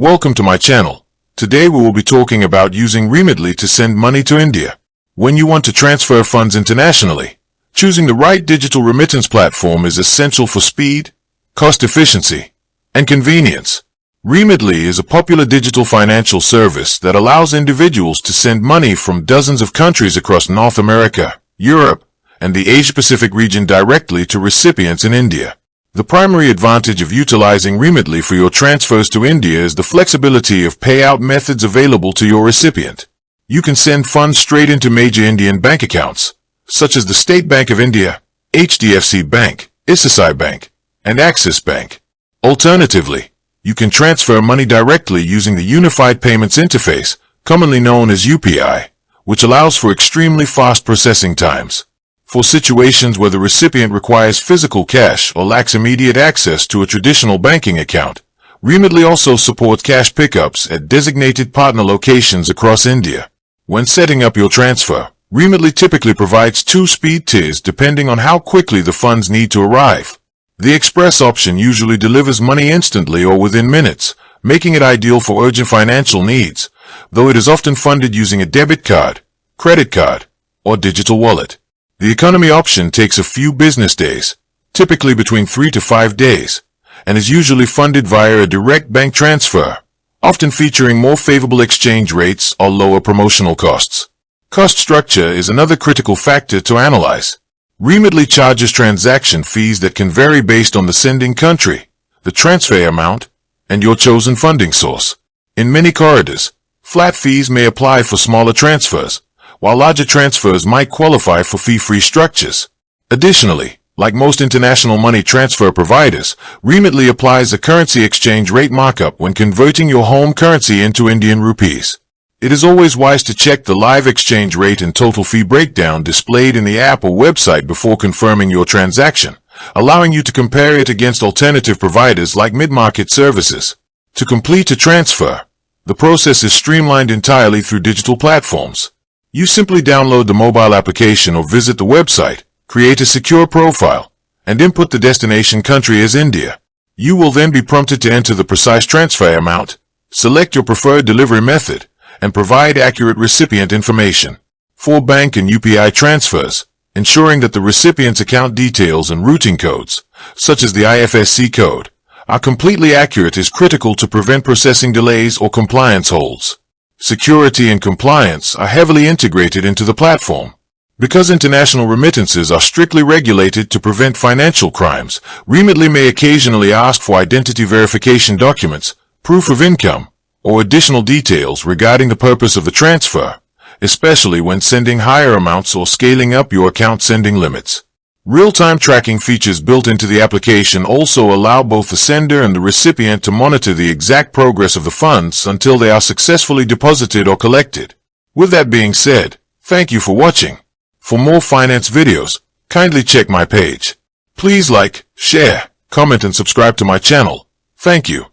Welcome to my channel. Today we will be talking about using Remitly to send money to India. When you want to transfer funds internationally, choosing the right digital remittance platform is essential for speed, cost efficiency, and convenience. Remitly is a popular digital financial service that allows individuals to send money from dozens of countries across North America, Europe, and the Asia-Pacific region directly to recipients in India. The primary advantage of utilizing Remitly for your transfers to India is the flexibility of payout methods available to your recipient. You can send funds straight into major Indian bank accounts, such as the State Bank of India, HDFC Bank, ICICI Bank, and Axis Bank. Alternatively, you can transfer money directly using the Unified Payments Interface, commonly known as UPI, which allows for extremely fast processing times. For situations where the recipient requires physical cash or lacks immediate access to a traditional banking account, Remitly also supports cash pickups at designated partner locations across India. When setting up your transfer, Remitly typically provides two speed tiers depending on how quickly the funds need to arrive. The Express option usually delivers money instantly or within minutes, making it ideal for urgent financial needs, though it is often funded using a debit card, credit card, or digital wallet. The Economy option takes a few business days, typically between 3 to 5 days, and is usually funded via a direct bank transfer, often featuring more favorable exchange rates or lower promotional costs. Cost structure is another critical factor to analyze. Remitly charges transaction fees that can vary based on the sending country, the transfer amount, and your chosen funding source. In many corridors, flat fees may apply for smaller transfers, while larger transfers might qualify for fee-free structures. Additionally, like most international money transfer providers, Remitly applies a currency exchange rate markup when converting your home currency into Indian rupees. It is always wise to check the live exchange rate and total fee breakdown displayed in the app or website before confirming your transaction, allowing you to compare it against alternative providers like mid-market services. To complete a transfer, the process is streamlined entirely through digital platforms. You simply download the mobile application or visit the website, create a secure profile, and input the destination country as India. You will then be prompted to enter the precise transfer amount, select your preferred delivery method, and provide accurate recipient information. For bank and UPI transfers, ensuring that the recipient's account details and routing codes, such as the IFSC code, are completely accurate is critical to prevent processing delays or compliance holds. Security and compliance are heavily integrated into the platform. Because international remittances are strictly regulated to prevent financial crimes, Remitly may occasionally ask for identity verification documents, proof of income, or additional details regarding the purpose of the transfer, especially when sending higher amounts or scaling up your account sending limits. Real-time tracking features built into the application also allow both the sender and the recipient to monitor the exact progress of the funds until they are successfully deposited or collected. With that being said, thank you for watching. For more finance videos, kindly check my page. Please like, share, comment and subscribe to my channel. Thank you.